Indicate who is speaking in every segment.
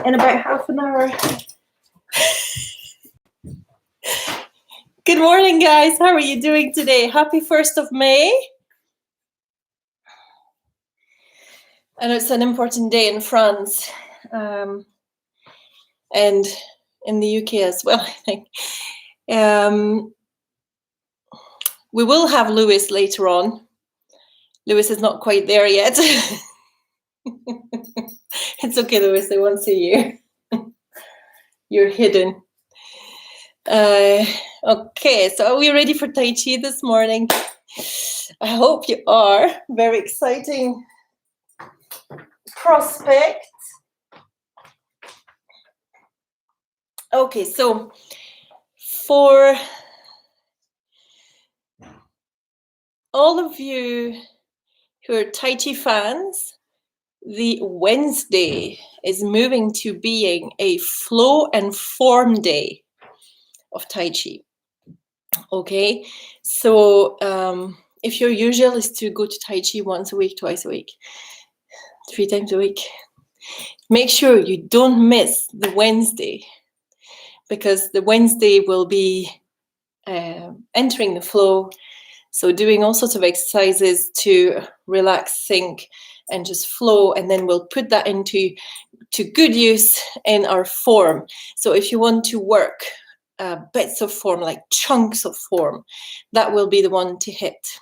Speaker 1: in about half an hour. Good morning, guys. How are you doing today? Happy 1st of May. I know it's an important day in France and in the UK as well, I think. We will have Lewis later on. Lewis is not quite there yet. It's okay, Lewis, they won't see you. You're hidden. Okay, so are we ready for Tai Chi this morning? I hope you are. Very exciting prospect. Okay, so for all of you who are Tai Chi fans, the Wednesday is moving to being a flow and form day of Tai Chi. Okay, so if your usual is to go to Tai Chi once a week, twice a week, 3 times a week, make sure you don't miss the Wednesday, because the Wednesday will be entering the flow. So doing all sorts of exercises to relax, think, and just flow, and then we'll put that into good use in our form. So if you want to work bits of form, like chunks of form, that will be the one to hit.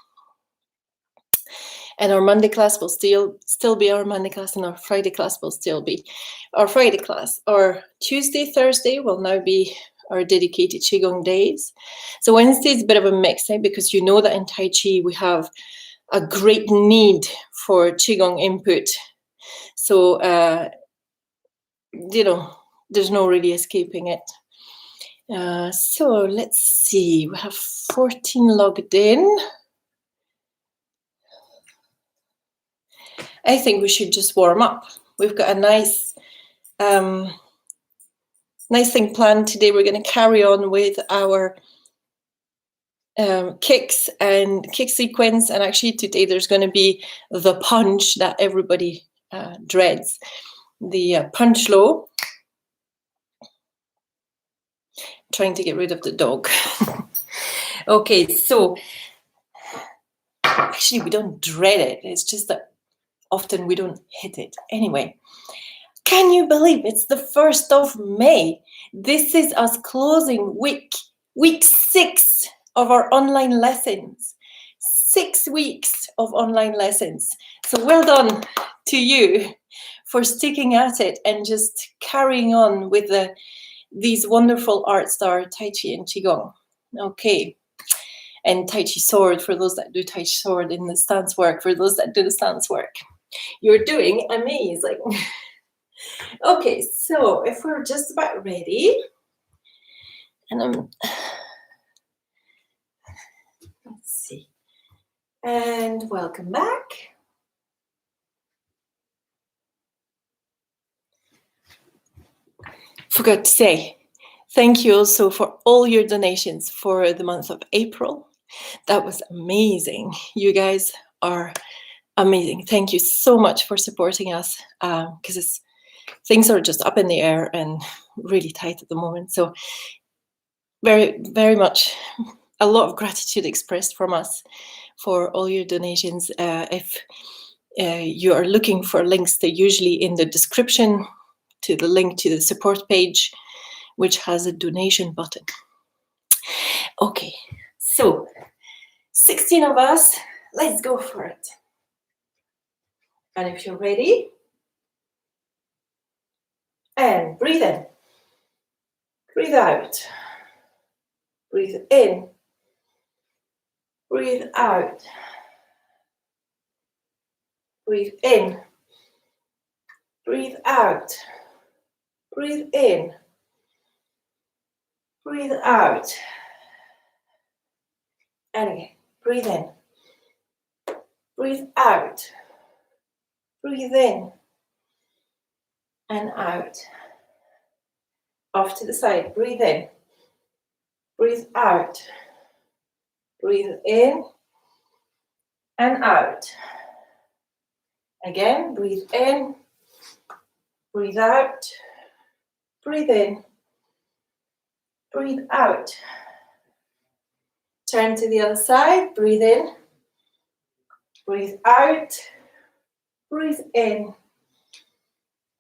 Speaker 1: And our Monday class will still be our Monday class, and our Friday class will still be our Friday class. Our Tuesday, Thursday will now be our dedicated Qigong days. So Wednesday is a bit of a mix, because you know that in Tai Chi we have a great need for Qigong input. So, there's no really escaping it. So let's see, we have 14 logged in. I think we should just warm up. We've got a nice thing planned today. We're going to carry on with our kicks and kick sequence, and actually today there's going to be the punch that everybody dreads, the punch low. Trying to get rid of the dog. Okay, so actually we don't dread it, it's just that often we don't hit it. Anyway, can you believe it's the 1st of May? This is us closing week 6 of our online lessons. 6 weeks of online lessons. So well done to you for sticking at it and just carrying on with these wonderful arts that are Tai Chi and Qigong. Okay. And Tai Chi sword, for those that do Tai Chi sword in the stance work, for those that do the stance work. You're doing amazing. Okay, so if we're just about ready, and let's see, and welcome back. Forgot to say, thank you also for all your donations for the month of April. That was amazing. You guys are amazing. Thank you so much for supporting us, because things are just up in the air and really tight at the moment. So very, very much a lot of gratitude expressed from us for all your donations. If you are looking for links, they're usually in the description to the link to the support page, which has a donation button. Okay, so 16 of us, let's go for it. And if you're ready, and breathe in, breathe out, breathe in, breathe out, breathe in, breathe out, breathe in, breathe out, and again, breathe in, breathe out, breathe in, and out. Off to the side, breathe in, breathe out, breathe in, and out. Again, breathe in, breathe out, Breathe in. Breathe out. Turn to the other side. Breathe in. Breathe out. Breathe in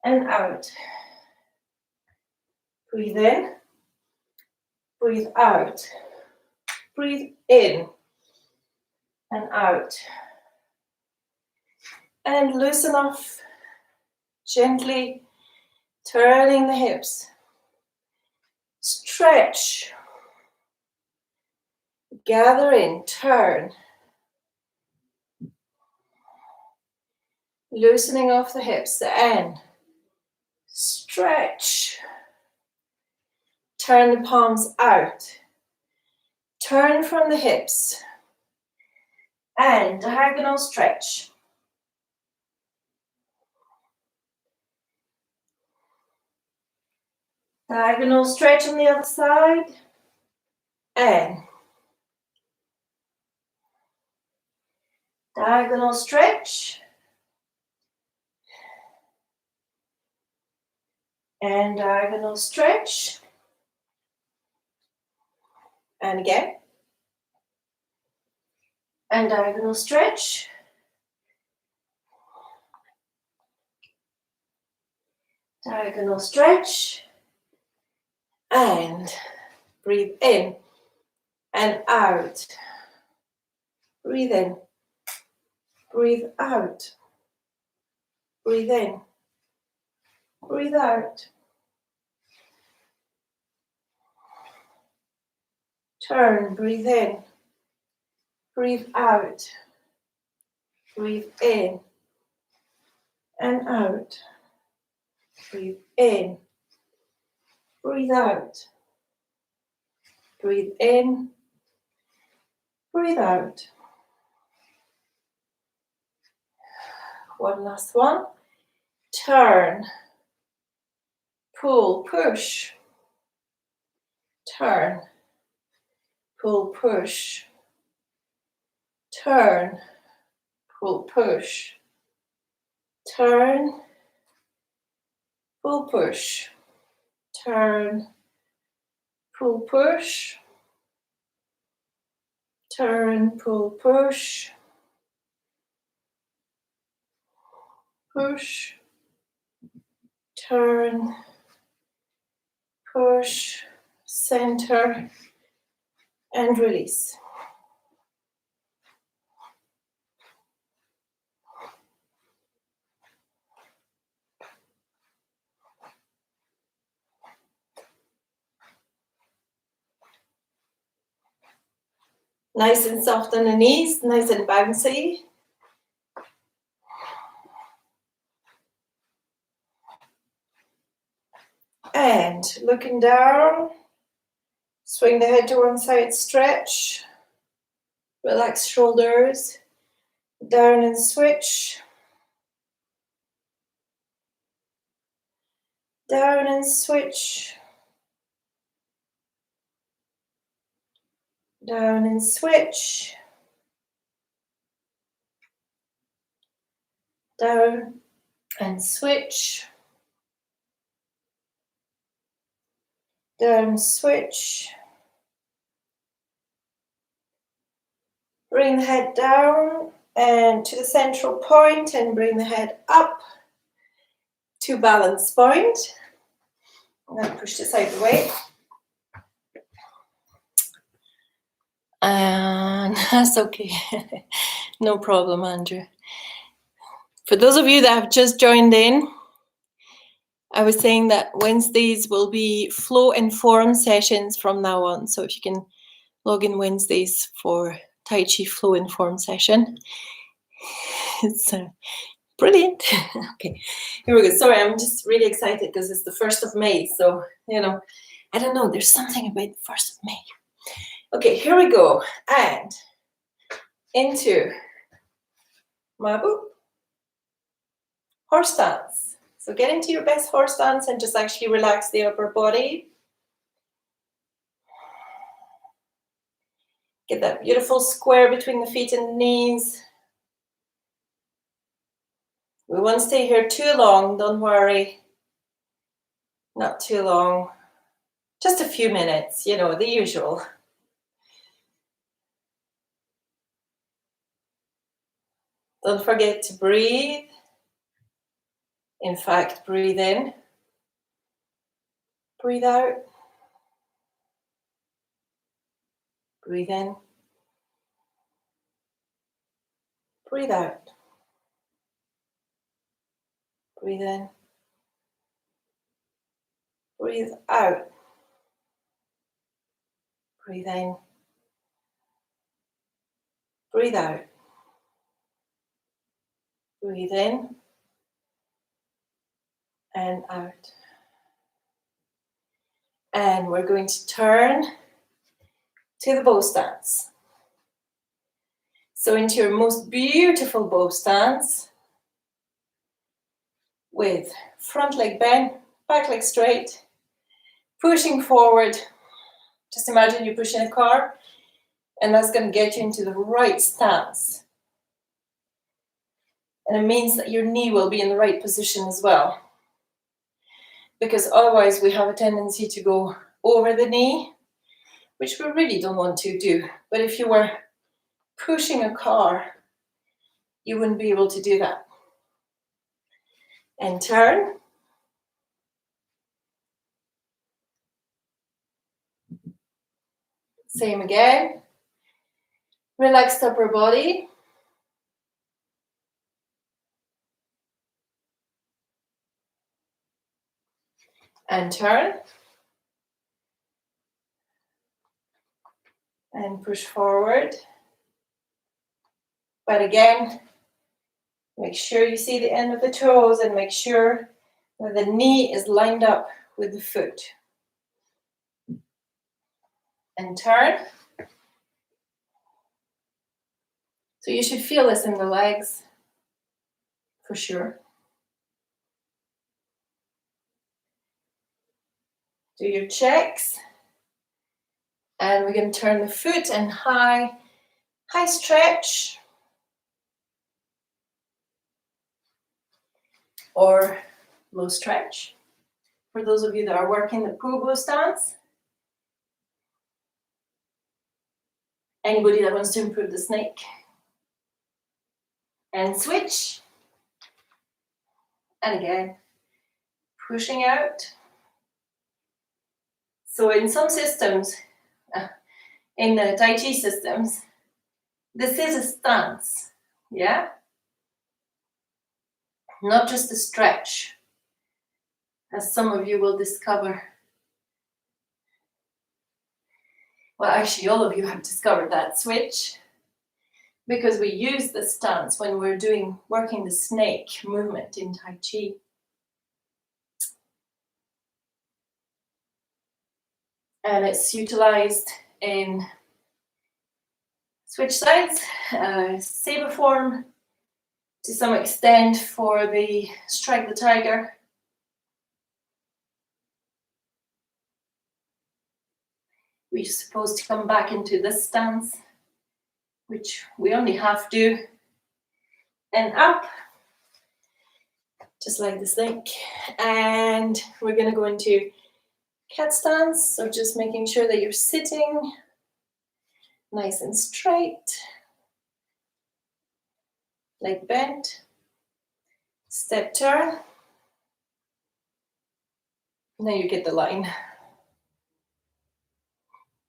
Speaker 1: and out. Breathe in. Breathe out. Breathe in and out. And loosen off. Gently turning the hips. Stretch. Gather in. Turn. Loosening off the hips and stretch. Turn the palms out. Turn from the hips and diagonal stretch. Diagonal stretch on the other side and diagonal stretch and diagonal stretch. And again. And diagonal stretch. Diagonal stretch. And breathe in and out. Breathe in. Breathe out. Breathe in. Breathe out. Turn, breathe in. Breathe out. Breathe in and out. Breathe in. Breathe out. Breathe in. Breathe out. One last one. Turn. Pull, push. Turn. Pull, push. Turn. Pull, push. Turn. Pull, push. Turn. Pull, push. Turn, pull, push. Push. Turn. Push. Center. And release. Nice and soft on the knees, nice and bouncy. And looking down, swing the head to one side, stretch. Relax shoulders, down and switch. Down and switch. Down and switch. Down and switch. Down, switch. Bring the head down and to the central point and bring the head up to balance point. I'm going to push this out of the way. And that's okay. No problem, Andrew. For those of you that have just joined in, I was saying that Wednesdays will be flow and form sessions from now on. So if you can log in Wednesdays for Tai Chi flow and form session. It's brilliant. Okay, here we go. Sorry, I'm just really excited because it's the 1st of May. So, you know, I don't know. There's something about the 1st of May. Okay, here we go. And into Mabu. Horse stance. So get into your best horse stance and just actually relax the upper body. Get that beautiful square between the feet and the knees. We won't stay here too long, don't worry. Not too long. Just a few minutes, you know, the usual. Don't forget to breathe. In fact, breathe in. Breathe out. Breathe in. Breathe out. Breathe in. Breathe out. Breathe in. Breathe out. Breathe in and out. And we're going to turn to the bow stance. So into your most beautiful bow stance with front leg bent, back leg straight, pushing forward. Just imagine you're pushing a car, and that's going to get you into the right stance. And it means that your knee will be in the right position as well. Because otherwise we have a tendency to go over the knee, which we really don't want to do. But if you were pushing a car, you wouldn't be able to do that. And turn. Same again. Relax the upper body. And turn. And push forward. But again, make sure you see the end of the toes and make sure that the knee is lined up with the foot. And turn. So you should feel this in the legs for sure. Do your checks. And we're going to turn the foot and high stretch. Or low stretch. For those of you that are working the pogo stance. Anybody that wants to improve the snake. And switch. And again, pushing out. So in some systems, in the Tai Chi systems, this is a stance, yeah? Not just a stretch, as some of you will discover. Well, actually, all of you have discovered that switch, because we use the stance when we're working the snake movement in Tai Chi. And it's utilized in switch sides, saber form, to some extent for the strike the tiger. We're supposed to come back into this stance, which we only half do, and up, just like the snake. And we're going to go into cat stance, so just making sure that you're sitting nice and straight, leg bent, step turn. Now you get the line.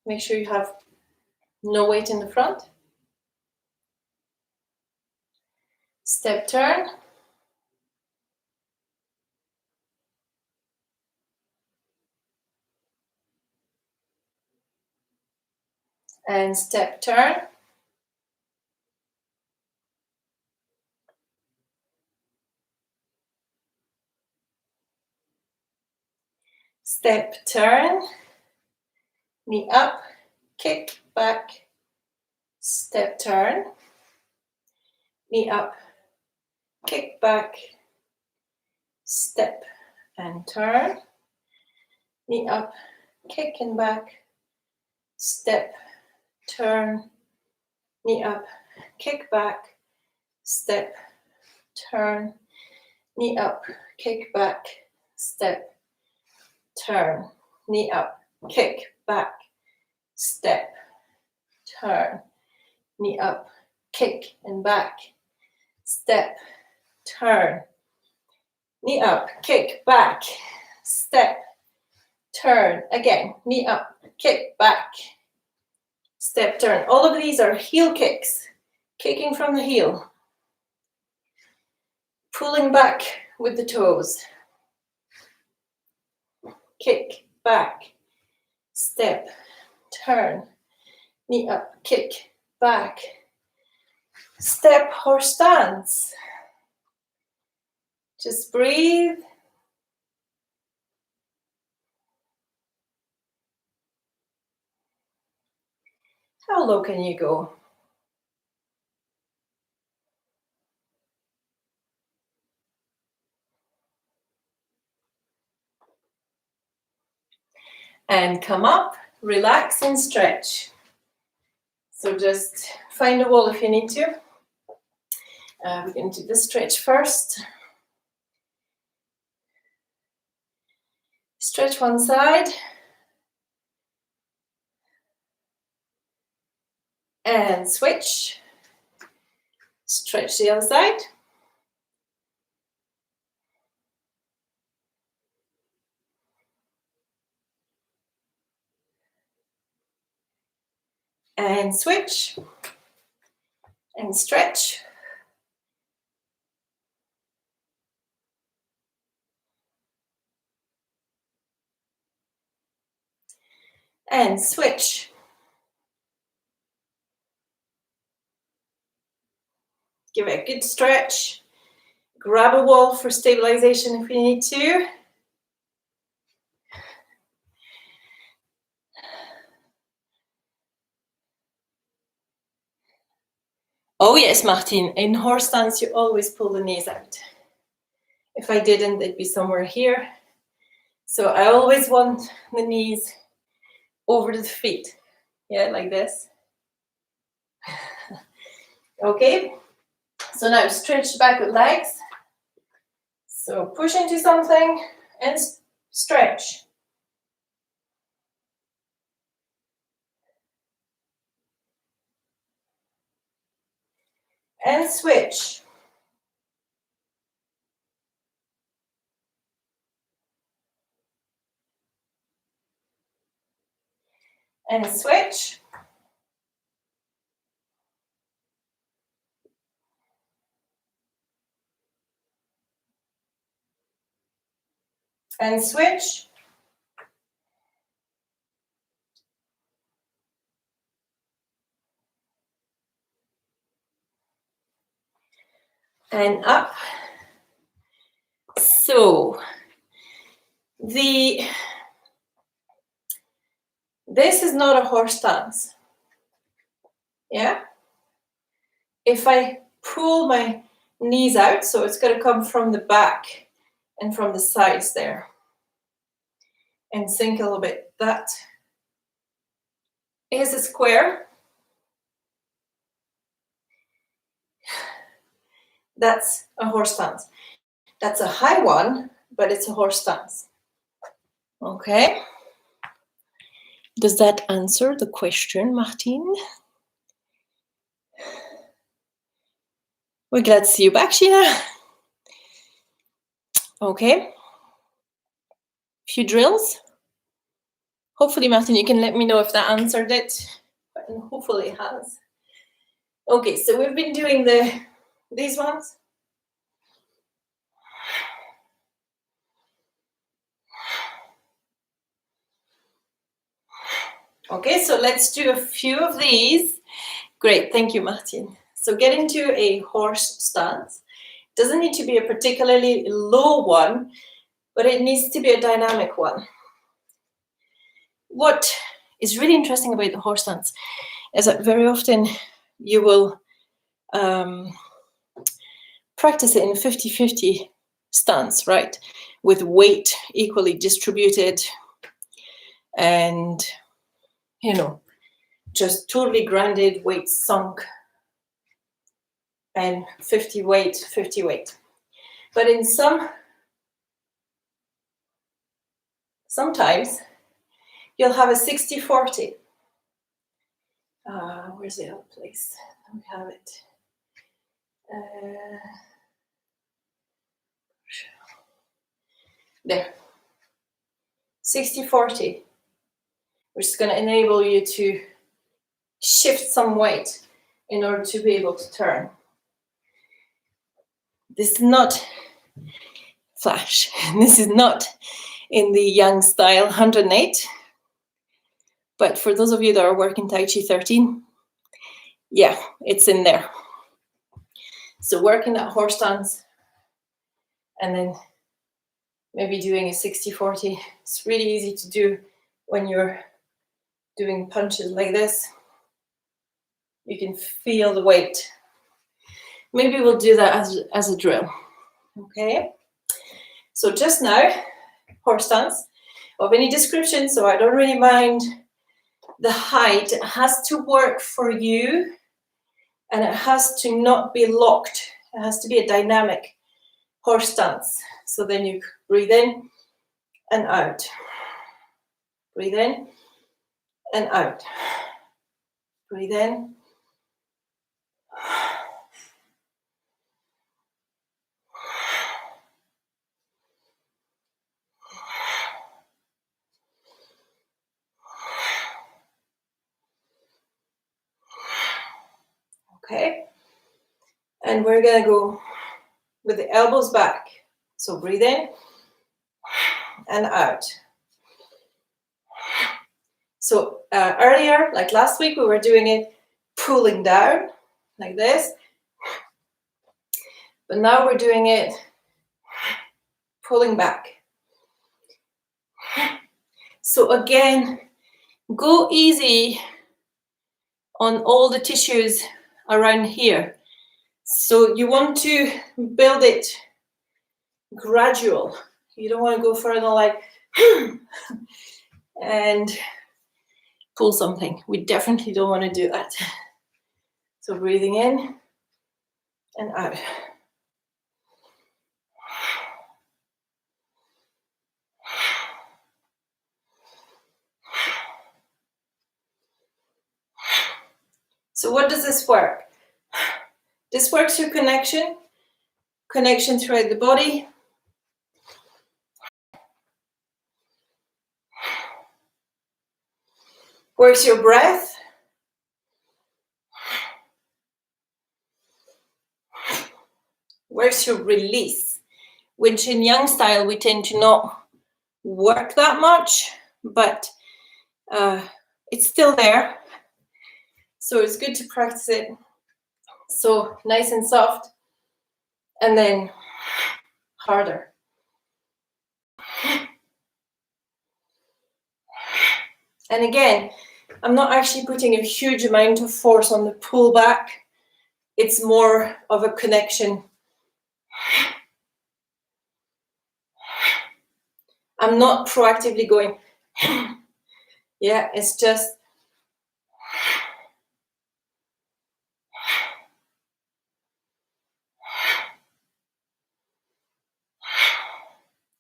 Speaker 1: Make sure you have no weight in the front. Step turn. And step turn. Step turn. Knee up, kick, back, step turn. Knee up, kick back, step and turn. Knee up, kick and back, step, turn. Knee up, kick back, step, turn. Knee up, kick back, step, turn, knee up, kick, back, step, turn, knee up, kick and back, step, turn, knee up, kick, back, step, turn, again, knee up, kick, back, step, turn. All of these are heel kicks, kicking from the heel, pulling back with the toes, kick, back, step, turn, knee up, kick, back, step or stance. Just breathe. How low can you go? And come up, relax and stretch. So just find a wall if you need to. We're going to do the stretch first. Stretch one side. And switch. Stretch the other side. And switch. And stretch. And switch. Give it a good stretch. Grab a wall for stabilization if you need to. Oh yes, Martin, in horse stance you always pull the knees out. If I didn't, they'd be somewhere here. So I always want the knees over the feet. Yeah, like this. Okay, so now stretch back with legs. So push into something and stretch. And switch. And switch. And switch. And up. So this is not a horse stance. Yeah? If I pull my knees out, so it's going to come from the back and from the sides there. And sink a little bit. That is a square. That's a horse stance. That's a high one, but it's a horse stance. Okay. Does that answer the question, Martin? We're glad to see you back, Sheena. Okay. Few drills. Hopefully, Martin, you can let me know if that answered it. And hopefully it has. Okay, so we've been doing these ones. Okay, so let's do a few of these. Great, thank you, Martin. So get into a horse stance. Doesn't need to be a particularly low one, but it needs to be a dynamic one. What is really interesting about the horse stance is that very often you will practice it in 50-50 stance, right? With weight equally distributed and, you know, just totally grounded, weight sunk, and 50 weight, 50 weight. But in some Sometimes you'll have a 60-40. Where's the other place? We have it. There. 60-40, which is going to enable you to shift some weight in order to be able to turn. This is not flash. This is not in the Yang style 108. But for those of you that are working Tai Chi 13, yeah, it's in there. So working that horse stance and then maybe doing a 60-40. It's really easy to do when you're doing punches like this. You can feel the weight. Maybe we'll do that as a drill. Okay? So just now, horse stance of any description, so I don't really mind the height. It has to work for you and it has to not be locked. It has to be a dynamic horse stance. So then you breathe in and out. Breathe in and out. Breathe in. Okay. And we're going to go with the elbows back. So breathe in and out. So earlier, like last week, we were doing it pulling down like this. But now we're doing it pulling back. So again, go easy on all the tissues around here. So you want to build it gradual. You don't want to go further like and pull something. We definitely don't want to do that. So breathing in and out. So what does this work? This works your connection throughout the body. Works your breath. Works your release. Which in Yang style we tend to not work that much, but it's still there. So it's good to practice it. So nice and soft, and then harder. And again, I'm not actually putting a huge amount of force on the pull back. It's more of a connection. I'm not proactively going, yeah, it's just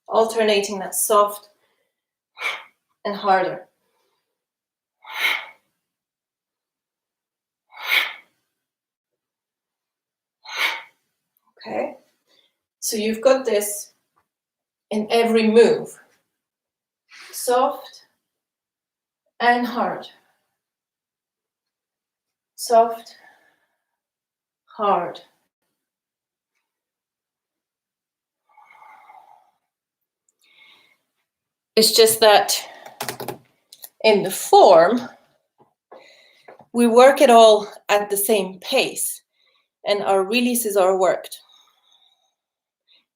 Speaker 1: alternating that soft and harder. Okay, so you've got this in every move. Soft and hard. Soft, hard. It's just that in the form, we work it all at the same pace and our releases are worked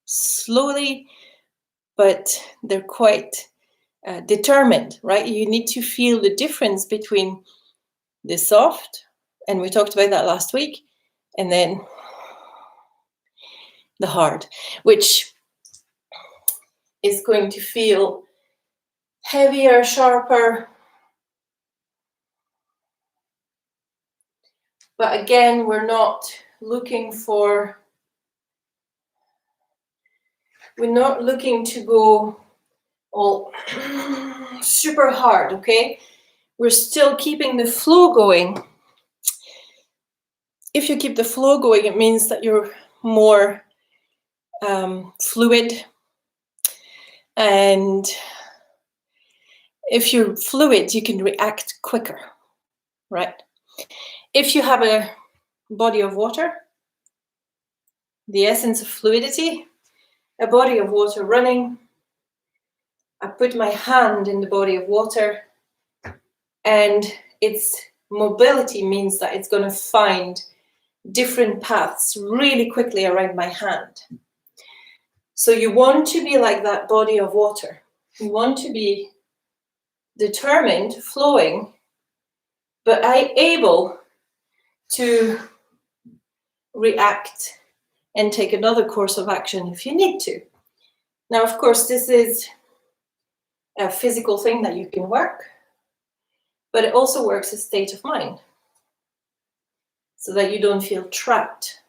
Speaker 1: slowly, but they're quite determined, right? You need to feel the difference between the soft, and we talked about that last week, and then the hard, which is going to feel heavier, sharper. But again, we're not looking to go all super hard, okay? We're still keeping the flow going. If you keep the flow going, it means that you're more fluid. And if you're fluid, you can react quicker, right? If you have a body of water, the essence of fluidity, a body of water running, I put my hand in the body of water, and its mobility means that it's going to find different paths really quickly around my hand. So you want to be like that body of water. You want to be determined, flowing, but able to react and take another course of action if you need to. Now, of course, this is a physical thing that you can work, but it also works as state of mind so that you don't feel trapped.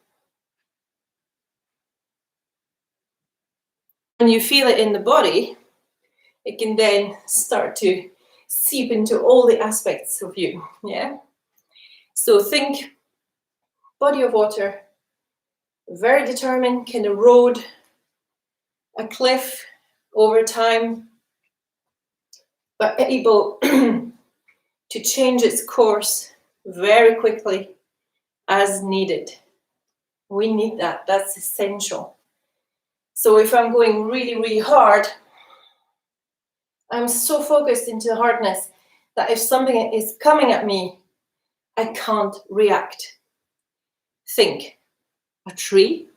Speaker 1: When you feel it in the body, it can then start to seep into all the aspects of you, yeah? So think body of water, very determined, can erode a cliff over time, but able to change its course very quickly as needed. We need that, that's essential. So if I'm going really, really hard, I'm so focused into hardness that if something is coming at me, I can't react. Think, a tree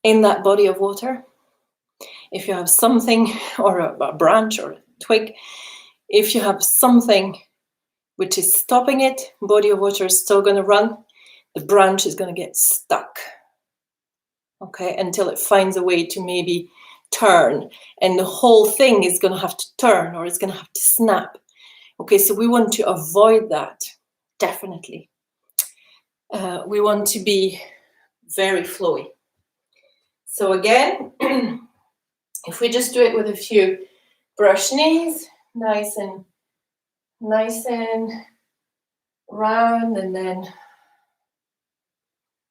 Speaker 1: in that body of water. If you have something, or a branch or a twig, if you have something which is stopping it, body of water is still going to run, the branch is going to get stuck, okay, until it finds a way to maybe turn, and the whole thing is going to have to turn, or it's going to have to snap. Okay, so we want to avoid that, definitely. We want to be very flowy. So again, if we just do it with a few brush knees, nice and round, and then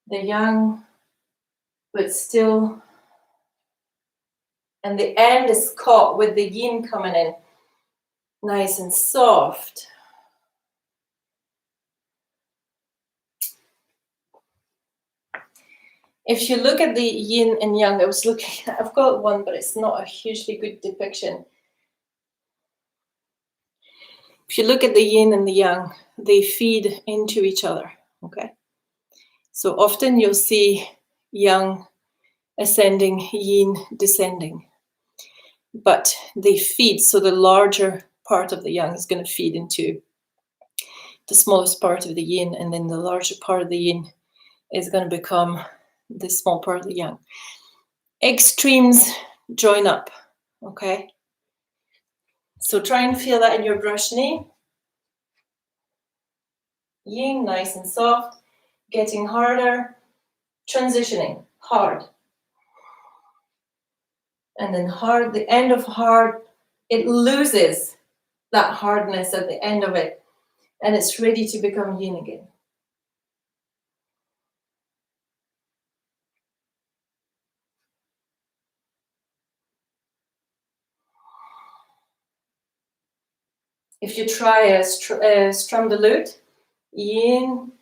Speaker 1: the yang, but still, and the end is caught with the yin coming in, nice and soft. If you look at the yin and yang, I was looking, I've got one, but it's not a hugely good depiction. If you look at the yin and the yang, they feed into each other, okay? So often you'll see yang ascending, yin descending, but they feed, so the larger part of the yang is going to feed into the smallest part of the yin, and then the larger part of the yin is going to become the small part of the yang. Extremes join up, okay? So try and feel that in your brush knee. Yin, nice and soft, getting harder, transitioning, hard. And then hard, the end of hard, it loses that hardness at the end of it, and it's ready to become yin again. If you try strum the lute, yin,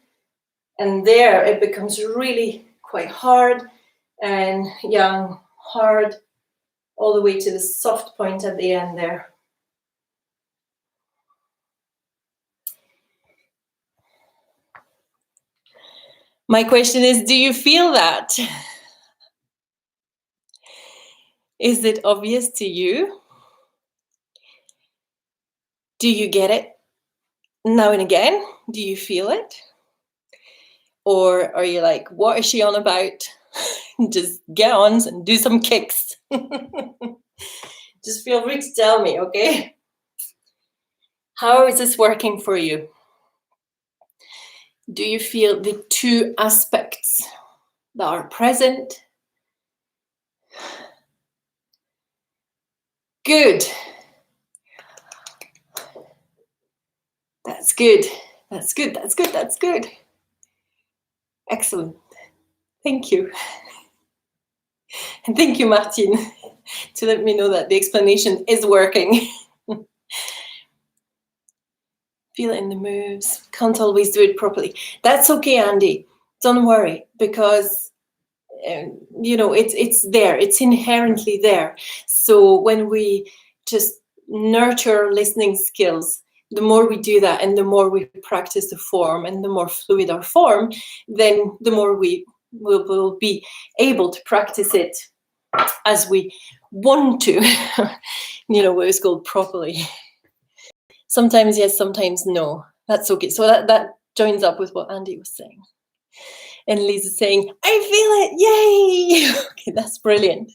Speaker 1: and there it becomes really quite hard, and yang, hard, all the way to the soft point at the end there. My question is, do you feel that? Is it obvious to you? Do you get it now and again? Do you feel it? Or are you like, what is she on about? Just get on and do some kicks. Just feel free to tell me, okay? How is this working for you? Do you feel the two aspects that are present? Good. That's good. That's good. That's good. That's good. Excellent. Thank you. And thank you, Martin, to let me know that the explanation is working. Feel it in the moves. Can't always do it properly. That's okay, Andy. Don't worry, because it's there. It's inherently there. So when we just nurture listening skills, the more we do that and the more we practice the form and the more fluid our form, then the more we will be able to practice it as we want to, what is called properly. Sometimes yes, sometimes no. That's okay. So that joins up with what Andy was saying. And Lisa's saying, I feel it, yay! Okay, that's brilliant.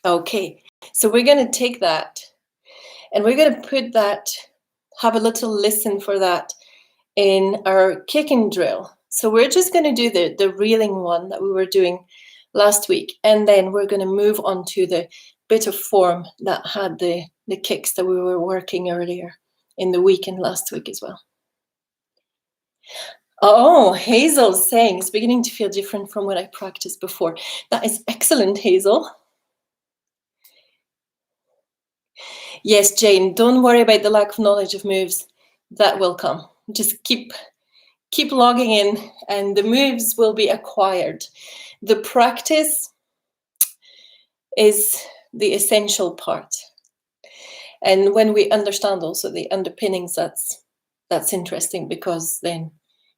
Speaker 1: Okay, so we're going to take that and we're going to put that, have a little listen for that in our kicking drill. So we're just going to do the reeling one that we were doing last week, and then we're going to move on to the bit of form that had the kicks that we were working earlier in the week and last week as well. Oh, Hazel's saying it's beginning to feel different from what I practiced before. That is excellent, Hazel. Yes, Jane, don't worry about the lack of knowledge of moves. That will come. Just keep logging in and the moves will be acquired. The practice is the essential part. And when we understand also the underpinnings, that's interesting, because then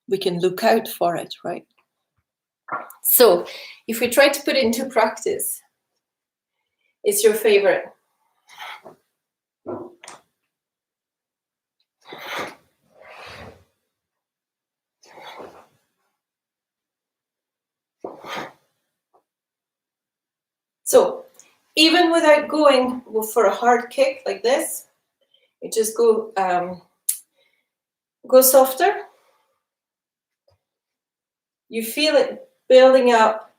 Speaker 1: we can look out for it, right? So if we try to put it into practice, it's your favorite. So even without going for a hard kick like this, you just go softer. You feel it building up.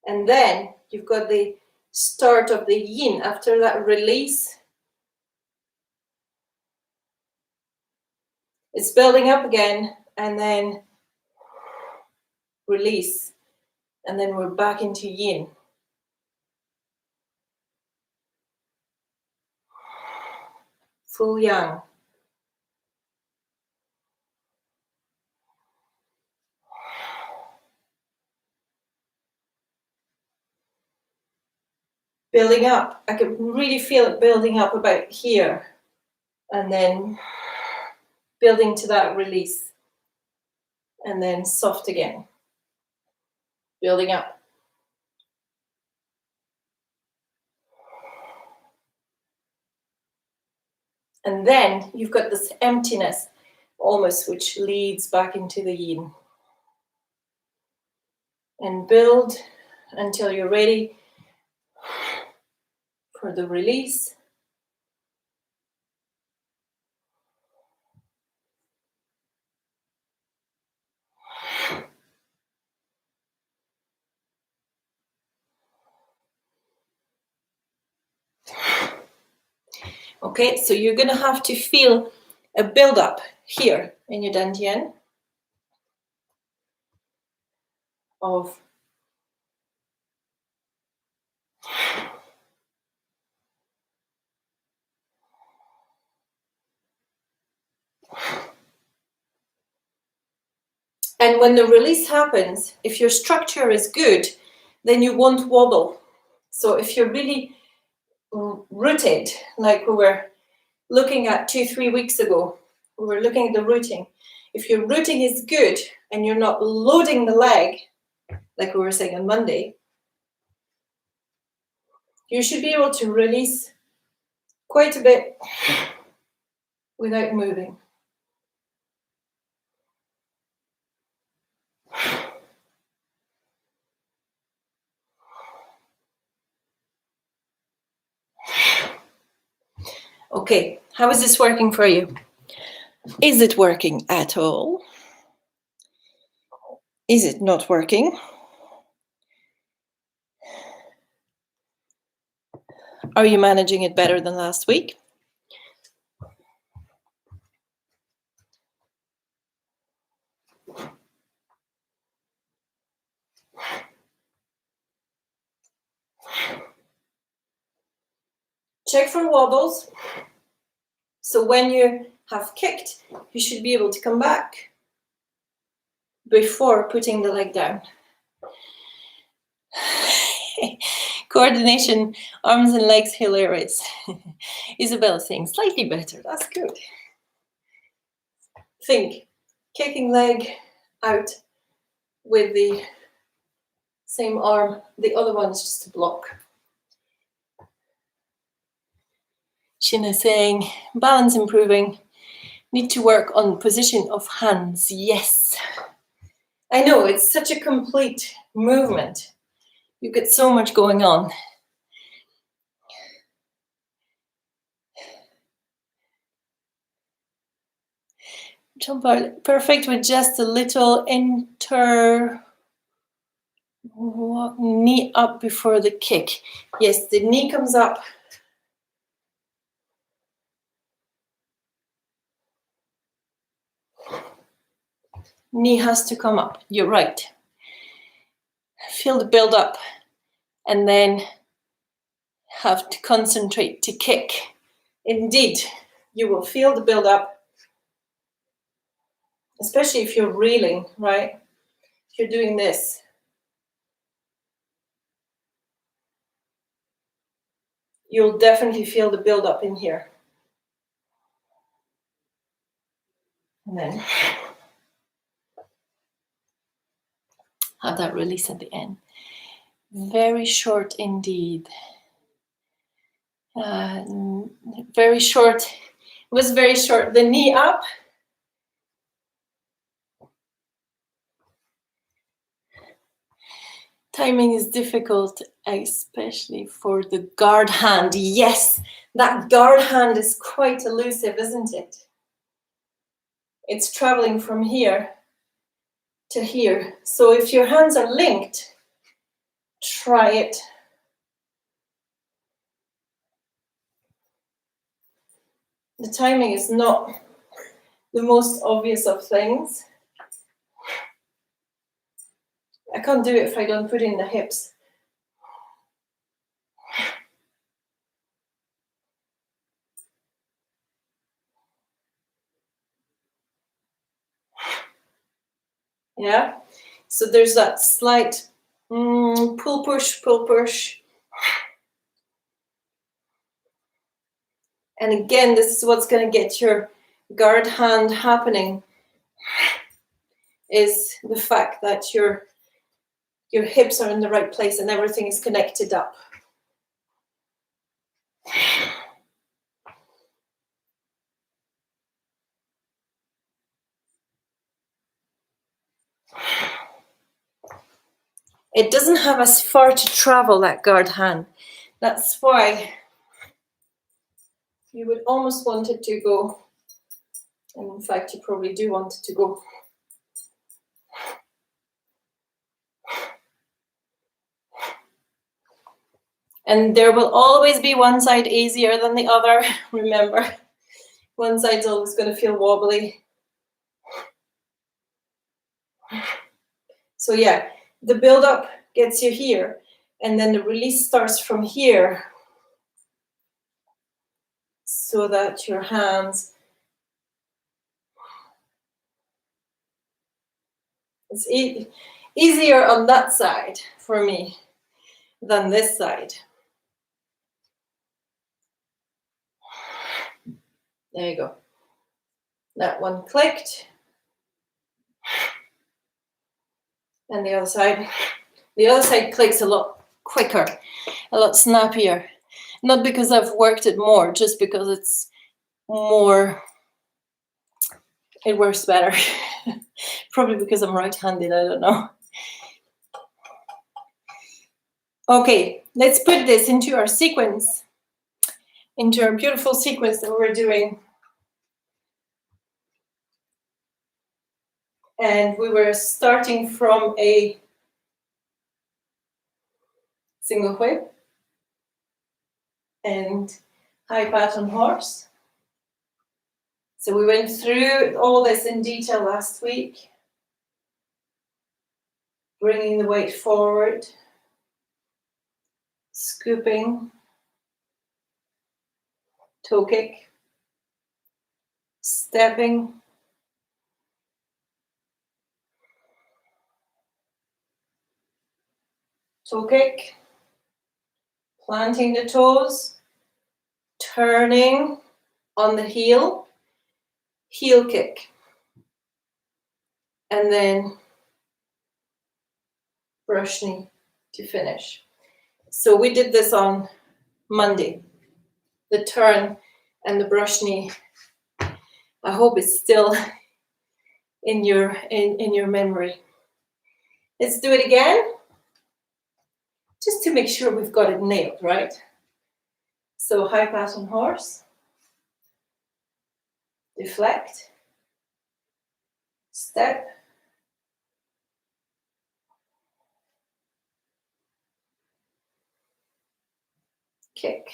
Speaker 1: And then you've got the start of the yin after that release. It's building up again and then release. And then we're back into yin. Full yang. Building up. I can really feel it building up about here. And then building to that release. And then soft again. Building up. And then you've got this emptiness almost, which leads back into the yin. And build until you're ready for the release. Okay, so you're going to have to feel a build-up here in your dantian of and when the release happens, if your structure is good, then you won't wobble. So if you're really rooted, like we were looking at 2-3 weeks ago, we were looking at the rooting. If your rooting is good and you're not loading the leg, like we were saying on Monday, you should be able to release quite a bit without moving. Okay, how is this working for you? Is it working at all? Is it not working? Are you managing it better than last week? Check for wobbles. So when you have kicked, you should be able to come back before putting the leg down. Coordination, arms and legs, hilarious. Isabel saying slightly better, that's good. Think, kicking leg out with the same arm, the other one is just a block. Shinna saying, balance improving, need to work on position of hands. Yes. I know, it's such a complete movement. You get so much going on. Jump out, perfect with just a little knee up before the kick. Yes, the knee comes up. Knee has to come up, you're right. Feel the build up and then have to concentrate to kick. Indeed, you will feel the build up, especially if you're reeling, right? If you're doing this. You'll definitely feel the build up in here. And then have that release at the end. Very short indeed. Very short. It was very short. The knee up. Timing is difficult, especially for the guard hand. Yes, that guard hand is quite elusive, isn't it? It's traveling from here to here. So if your hands are linked, try it. The timing is not the most obvious of things. I can't do it if I don't put in the hips. Yeah, so there's that slight pull, push, pull, push. And again, this is what's going to get your guard hand happening, is the fact that your hips are in the right place and everything is connected up. It doesn't have as far to travel, that guard hand. That's why you would almost want it to go, and in fact you probably do want it to go. And there will always be one side easier than the other. Remember, one side's always going to feel wobbly. So yeah, the build-up gets you here, and then the release starts from here, so that your hands, it's easier on that side for me than this side. There you go. That one clicked. And the other side clicks a lot quicker, a lot snappier. Not because I've worked it more, just because it's more, it works better. Probably because I'm right-handed, I don't know. Okay, let's put this into our sequence, into our beautiful sequence that we're doing. And we were starting from a single whip and high pattern horse. So we went through all this in detail last week, bringing the weight forward, scooping, toe kick, stepping, toe kick, planting the toes, turning on the heel, heel kick, and then brush knee to finish. So we did this on Monday, the turn and the brush knee. I hope it's still in your memory. Let's do it again, just to make sure we've got it nailed, right? So high pattern horse, deflect, step, kick,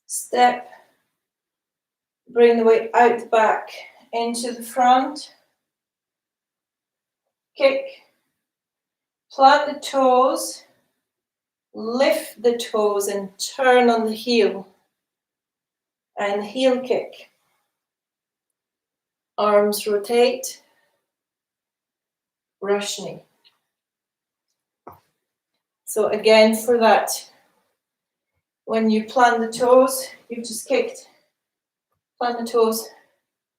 Speaker 1: step, bring the weight out the back into the front, kick, plant the toes, lift the toes and turn on the heel, and heel kick. Arms rotate, brush knee. So again, for that, when you plant the toes, you've just kicked, plant the toes,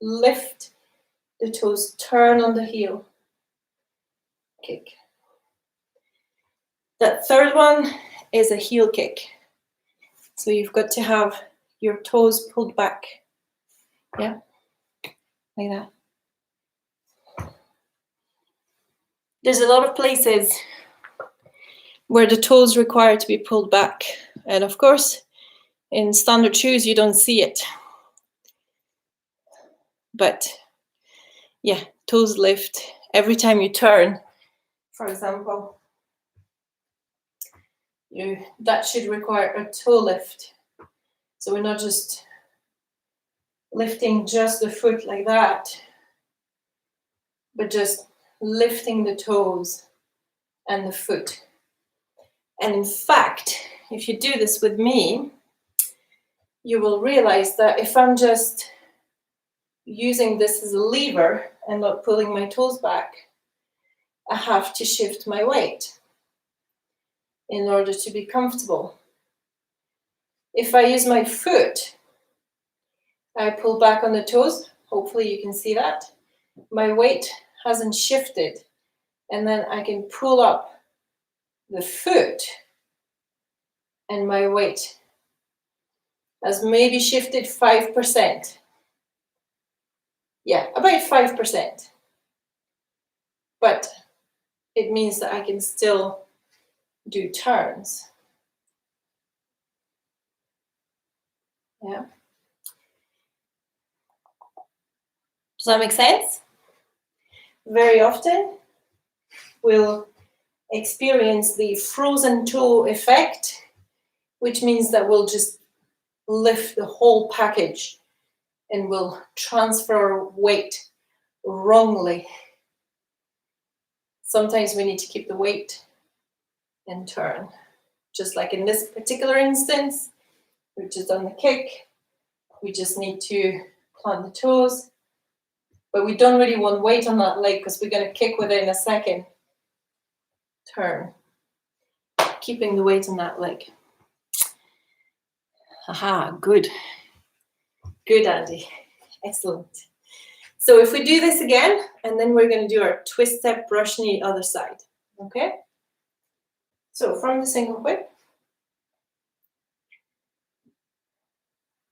Speaker 1: lift the toes, turn on the heel, kick. That third one is a heel kick. So you've got to have your toes pulled back. Yeah, like that. There's a lot of places where the toes require to be pulled back. And of course, in standard shoes, you don't see it. But yeah, toes lift every time you turn, for example. That should require a toe lift. So we're not just lifting just the foot like that, but just lifting the toes and the foot. And in fact, if you do this with me, you will realize that if I'm just using this as a lever and not pulling my toes back, I have to shift my weight in order to be comfortable. If I use my foot, I pull back on the toes. Hopefully you can see that. My weight hasn't shifted. And then I can pull up the foot and my weight has maybe shifted 5%. Yeah, about 5%. But it means that I can still do turns. Yeah. Does that make sense? Very often we'll experience the frozen toe effect, which means that we'll just lift the whole package and we'll transfer weight wrongly. Sometimes we need to keep the weight and turn. Just like in this particular instance, we've just done the kick. We just need to plant the toes. But we don't really want weight on that leg because we're going to kick within a second. Turn. Keeping the weight on that leg. Aha, good. Good, Andy. Excellent. So if we do this again, and then we're going to do our twist step, brush knee, other side. Okay? So from the single whip.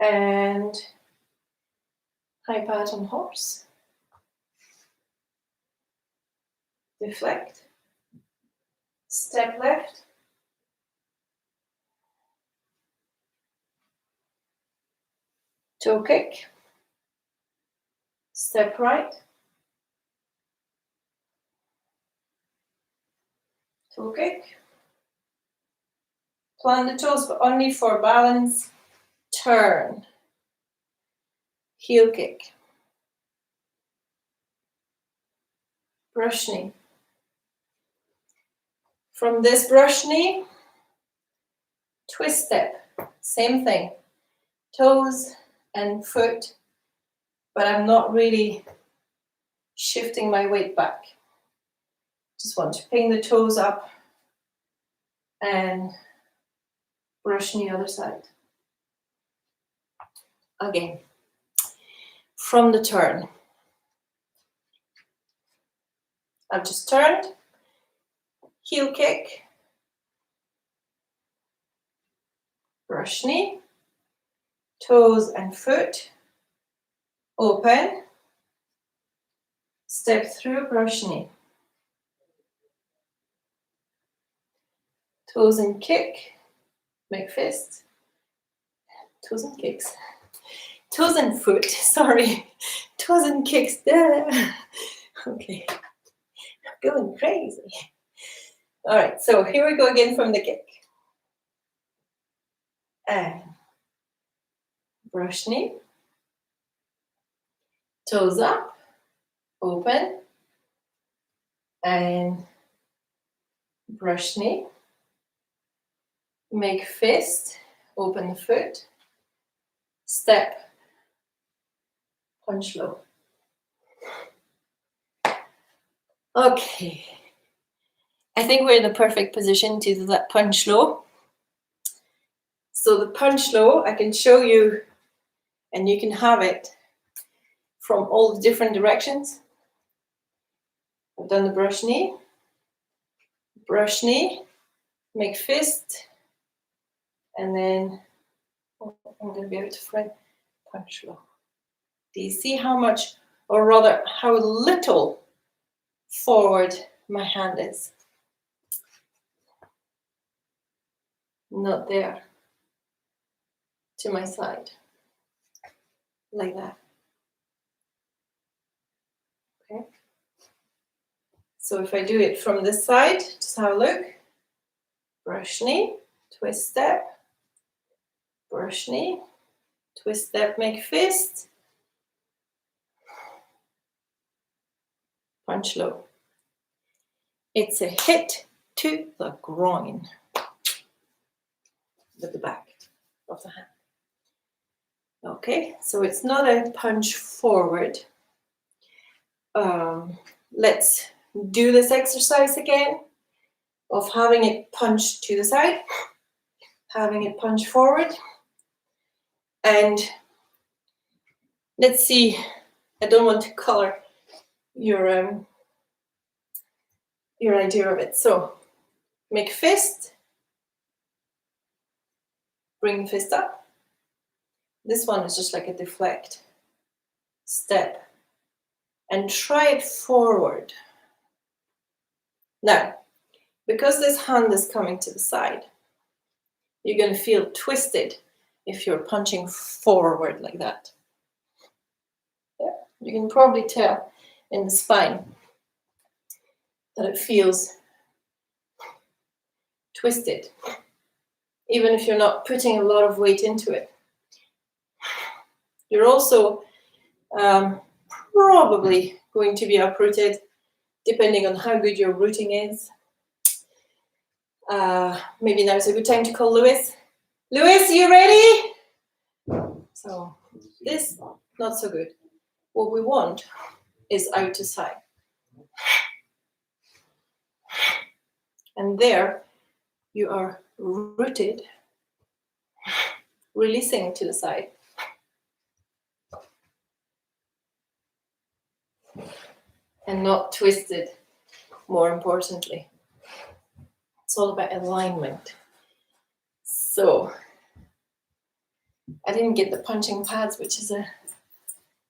Speaker 1: And high pattern horse. Deflect. Step left. Toe kick. Step right. Toe kick. Plant the toes, but only for balance. Turn. Heel kick. Brush knee. From this brush knee, twist step. Same thing. Toes and foot, but I'm not really shifting my weight back. Just want to ping the toes up and brush knee other side. Again. From the turn. I've just turned. Heel kick. Brush knee. Toes and foot. Open. Step through, brush knee. Toes and kick. Make fist. Toes and kicks. Toes and foot, sorry. Toes and kicks there. Okay. I'm going crazy. All right, so here we go again from the kick. And brush knee. Toes up. Open. And brush knee. Make fist. Open the foot. Step. Punch low. Okay. I think we're in the perfect position to do that punch low. So the punch low, I can show you, and you can have it from all the different directions. I've done the brush knee, make fist, and then I'm going to be able to frame punch low. Do you see how much, or rather how little forward my hand is? Not there. To my side. Like that. Okay. So if I do it from this side, just have a look. Brush knee, twist step, brush knee, twist step, make fist, punch low. It's a hit to the groin with the back of the hand. Okay, so it's not a punch forward. Let's do this exercise again of having it punch to the side, having it punch forward, and let's see. I don't want to color your idea of it. So make fist, bring the fist up. This one is just like a deflect step, and try it forward. Now, because this hand is coming to the side, you're going to feel twisted if you're punching forward like that. Yeah, you can probably tell in the spine that it feels twisted, even if you're not putting a lot of weight into it. You're also probably going to be uprooted, depending on how good your rooting is. Maybe now's a good time to call Lewis. Lewis, you ready? So this, not so good. What we want is out to side. And there you are rooted, releasing to the side. And not twisted, more importantly. It's all about alignment. So, I didn't get the punching pads, which is a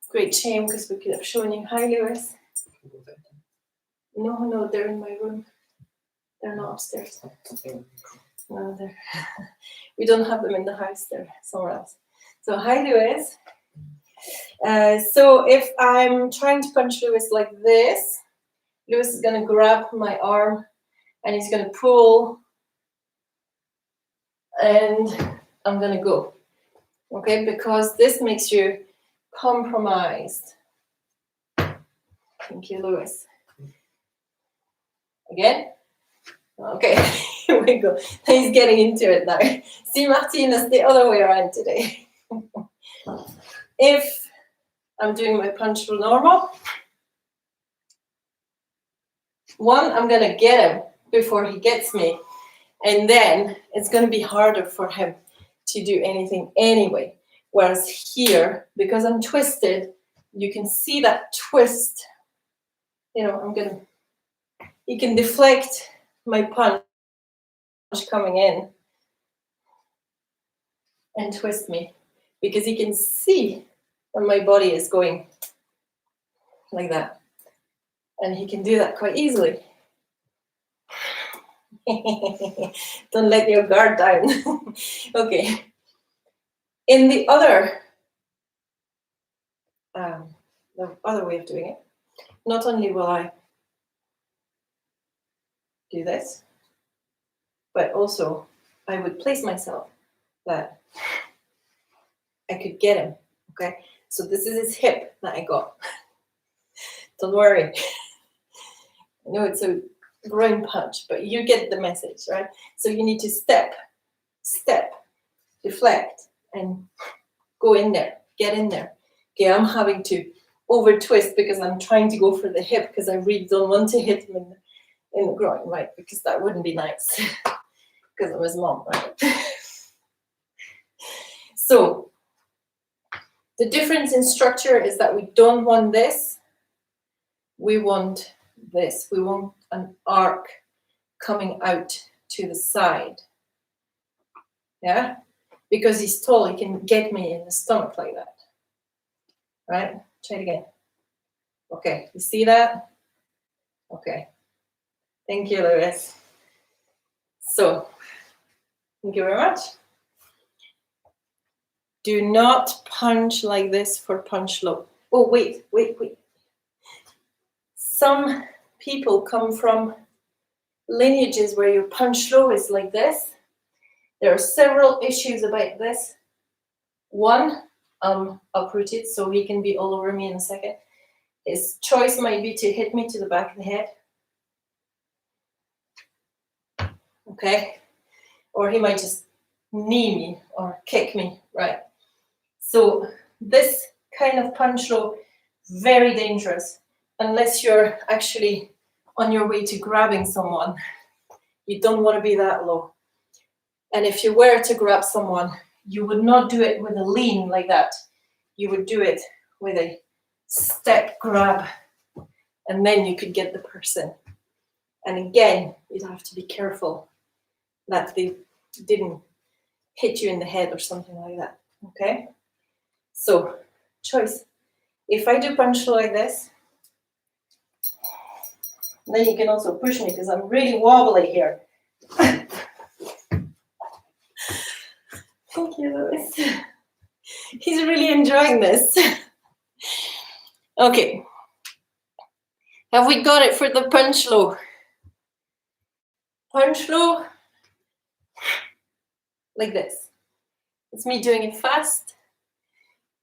Speaker 1: great shame because we could have shown you. Hi, Lewis. No, they're in my room. They're not upstairs. No, they're. We don't have them in the house. They're somewhere else. So, hi, Lewis. So if I'm trying to punch Lewis like this, Lewis is going to grab my arm And he's going to pull, and I'm going to go. Okay, because this makes you compromised. Thank you, Lewis. Again. Okay, here we go. He's getting into it now. See, Martinez, the other way around today. If I'm doing my punch through normal, one, I'm going to get him before he gets me. And then it's going to be harder for him to do anything anyway. Whereas here, because I'm twisted, you can see that twist. You know, he can deflect my punch coming in and twist me, because he can see that my body is going like that. And he can do that quite easily. Don't let your guard down. Okay. In the other way of doing it, not only will I do this, but also I would place myself that I could get him. Okay, so this is his hip that I got. Don't worry. I know it's a groin punch, but you get the message, right? So you need to step, deflect, and go in there, get in there. Okay, I'm having to over twist because I'm trying to go for the hip, because I really don't want to hit him in the groin, right? Because that wouldn't be nice, because I'm his mom, right? So the difference in structure is that we don't want this. We want this. We want an arc coming out to the side. Yeah? Because he's tall, he can get me in the stomach like that. Right? Try it again. Okay, you see that? Okay. Thank you, Lewis. So, thank you very much. Do not punch like this for punch low. Oh, wait. Some people come from lineages where your punch low is like this. There are several issues about this. One, uprooted, so he can be all over me in a second. His choice might be to hit me to the back of the head. Okay? Or he might just knee me or kick me, right? So this kind of punch low, very dangerous, unless you're actually on your way to grabbing someone. You don't want to be that low. And if you were to grab someone, you would not do it with a lean like that. You would do it with a step grab, and then you could get the person. And again, you'd have to be careful that they didn't hit you in the head or something like that. Okay? So, choice. If I do punch low like this, then you can also push me because I'm really wobbly here. Thank you, Lewis. He's really enjoying this. Okay. Have we got it for the punch low? Punch low like this. It's me doing it fast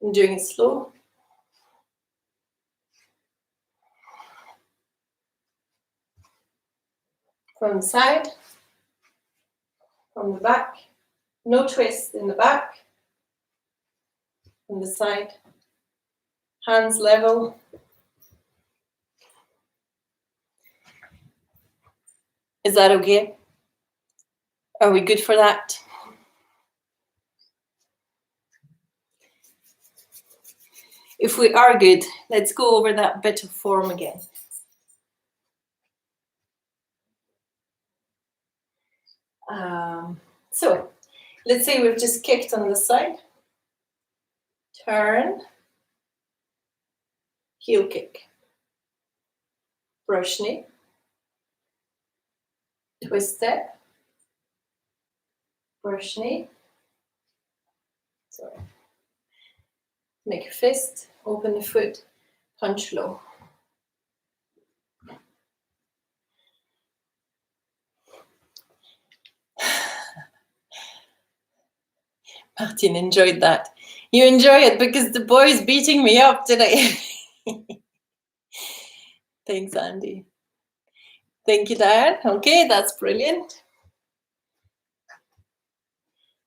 Speaker 1: and doing it slow. From the side, from the back, no twist in the back, from the side, hands level. Is that okay? Are we good for that? If we are good, let's go over that bit of form again. So, let's say we've just kicked on the side. Turn. Heel kick. Brush knee. Twist step. Brush knee. Sorry. Make a fist. Open the foot. Punch low. Martin enjoyed that. You enjoy it because the boy is beating me up today. Thanks, Andy. Thank you, Diane. Okay, that's brilliant.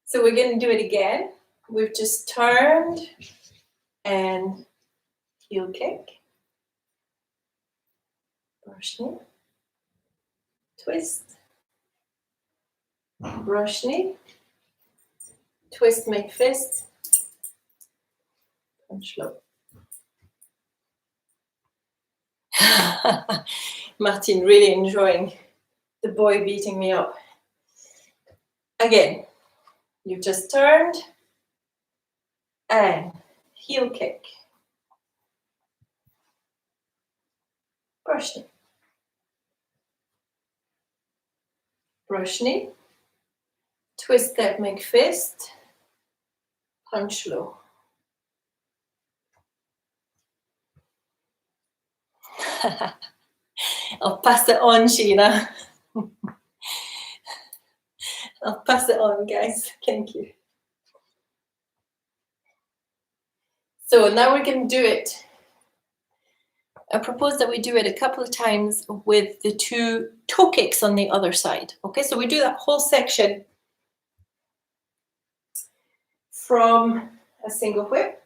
Speaker 1: So we're going to do it again. We've just turned and heel kick. Brush knee. Twist. Brush knee. Twist, make fist. Punch low. Martin really enjoying the boy beating me up. Again, you've just turned and heel kick. Brush knee. Brush knee. Twist, step, make fist. Punch low. I'll pass it on, Sheena. I'll pass it on, guys. Thank you. So now we're going to do it. I propose that we do it a couple of times with the 2 toe kicks on the other side. Okay, so we do that whole section from a single whip.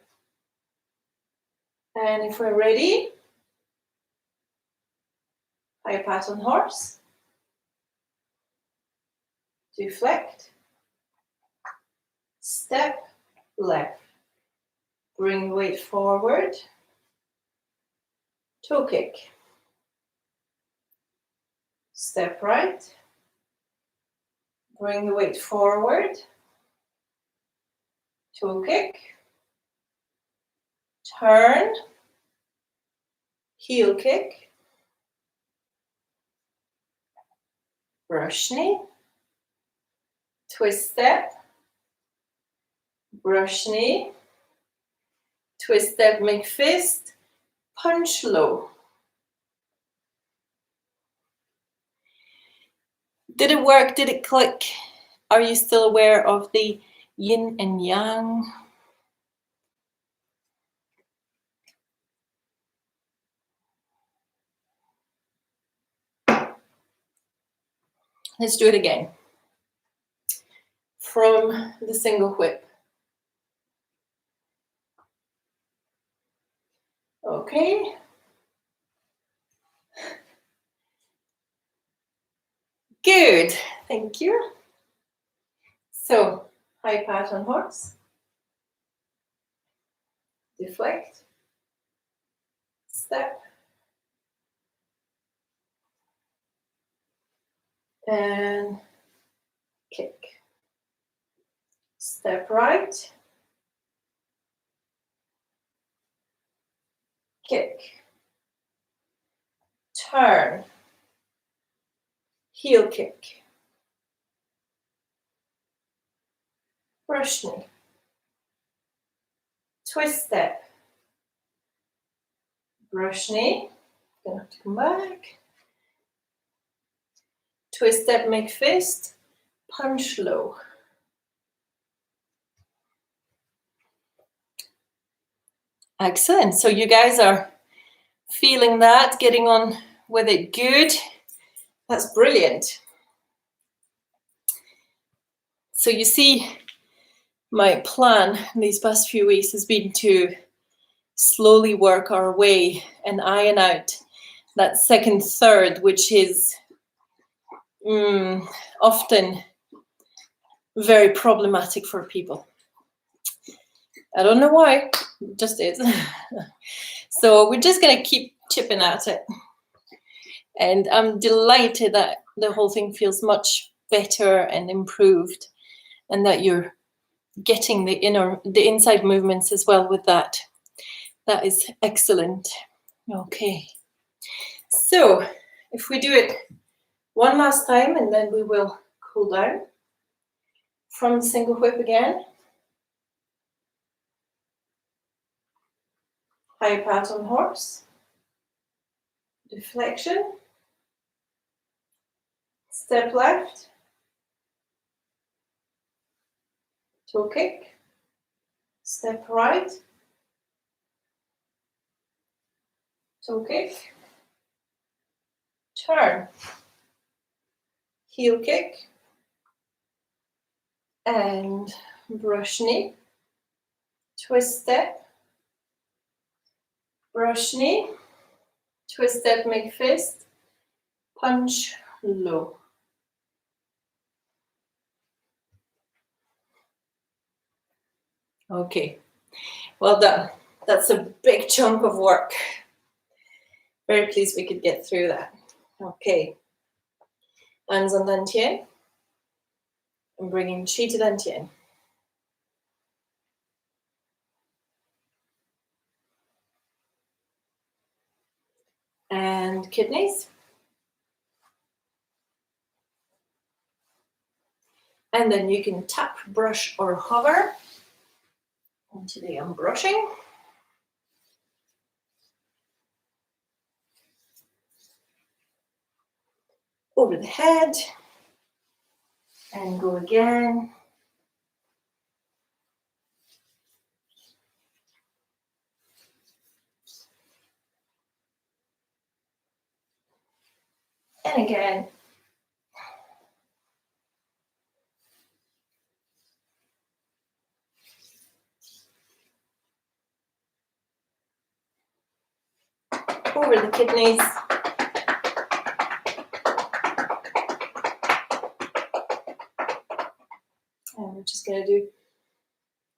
Speaker 1: And if we're ready, high pat on horse. Deflect. Step left. Bring weight forward. Toe kick. Step right. Bring the weight forward. Toe kick. Turn. Heel kick. Brush knee. Twist step. Brush knee. Twist step, make fist. Punch low. Did it work? Did it click? Are you still aware of the yin and yang? Let's do it again. From the single whip. Okay. Good. Thank you. So, high pat on horse. Deflect. Step. And kick. Step right. Kick. Turn. Heel kick. Brush knee. Twist step. Brush knee. Gonna have to come back. Twist step, make fist. Punch low. Excellent. So you guys are feeling that, getting on with it good. That's brilliant. So you see, my plan these past few weeks has been to slowly work our way and iron out that second third, which is often very problematic for people. I don't know why, it just is. So we're just going to keep chipping at it. And I'm delighted that the whole thing feels much better and improved, and that you're getting the inside movements as well with that. That is excellent. Okay. So if we do it one last time, and then we will cool down from the single whip again. High pat on horse. Deflection. Step left. Toe kick. Step right. Toe kick. Turn. Heel kick. And brush knee. Twist step. Brush knee. Twist step, make fist. Punch low. Okay, well done. That's a big chunk of work. Very pleased we could get through that. Okay, hands on Dantian. And bringing Chi to Dantian. And kidneys. And then you can tap, brush, or hover. And today I'm brushing. Over the head. And go again. And again. Over the kidneys. And we're just going to do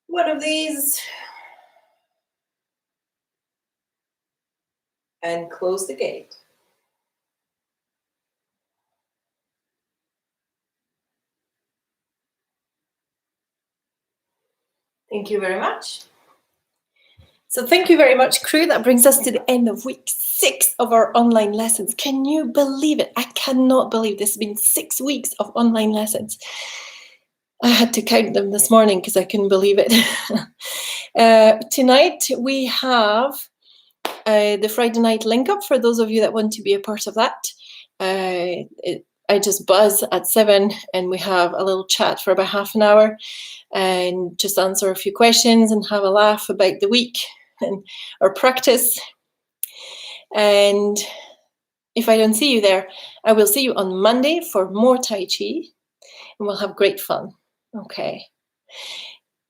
Speaker 1: one of these. And close the gate. Thank you very much. So thank you very much, crew. That brings us to the end of week 6 of our online lessons. Can you believe it? I cannot believe this has been 6 weeks of online lessons. I had to count them this morning because I couldn't believe it. Tonight we have the Friday night link up for those of you that want to be a part of that. I just buzz at 7 and we have a little chat for about half an hour and just answer a few questions and have a laugh about the week and our practice. And if I don't see you there, I will see you on Monday for more Tai Chi and we'll have great fun. Okay.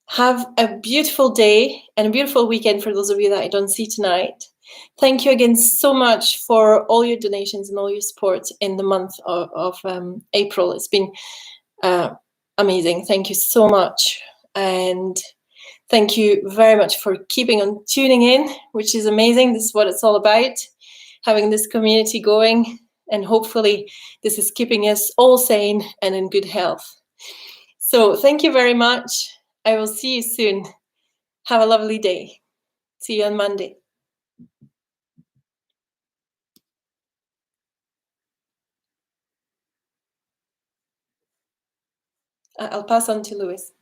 Speaker 1: Have a beautiful day and a beautiful weekend for those of you that I don't see tonight. Thank you again so much for all your donations and all your support in the month of April. It's been amazing. Thank you so much. And thank you very much for keeping on tuning in, which is amazing. This is what it's all about, having this community going. And hopefully this is keeping us all sane and in good health. So thank you very much. I will see you soon. Have a lovely day. See you on Monday. I'll pass on to Louis.